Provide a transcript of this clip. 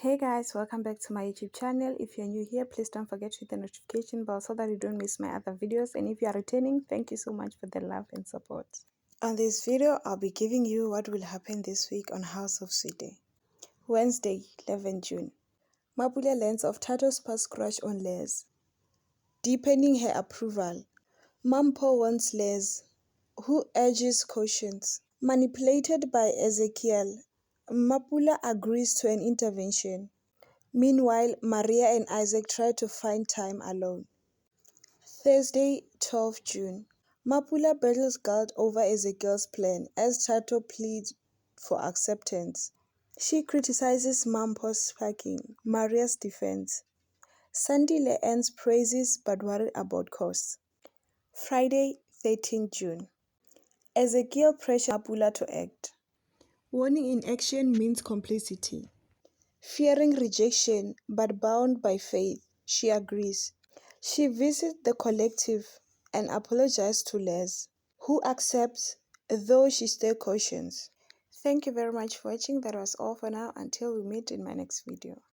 Hey guys, welcome back to my YouTube channel. If you're new here, please don't forget to hit the notification bell so that you don't miss my other videos. And if you are returning, thank you so much for the love and support. On this video, I'll be giving you what will happen this week on House of Zwide. Wednesday, 11 June. Mapula learns of Thato's past crush on Les, deepening her approval. Mampo wants Les, who urges caution. Manipulated by Ezekiel, Mapula agrees to an intervention. Meanwhile, Maria and Isaac try to find time alone. Thursday, 12 June. Mapula battles guilt over Ezekiel's plan as Thato pleads for acceptance. She criticizes Mampo's sparking, Maria's defense. Sandile earns praises but worried about costs. Friday, 13 June. Ezekiel pressures Mapula to act. Warning in action means complicity. Fearing rejection but bound by faith, she agrees. She visits the collective and apologizes to Les, who accepts, though she still cautions. Thank you very much for watching. That was all for now. Until we meet in my next video.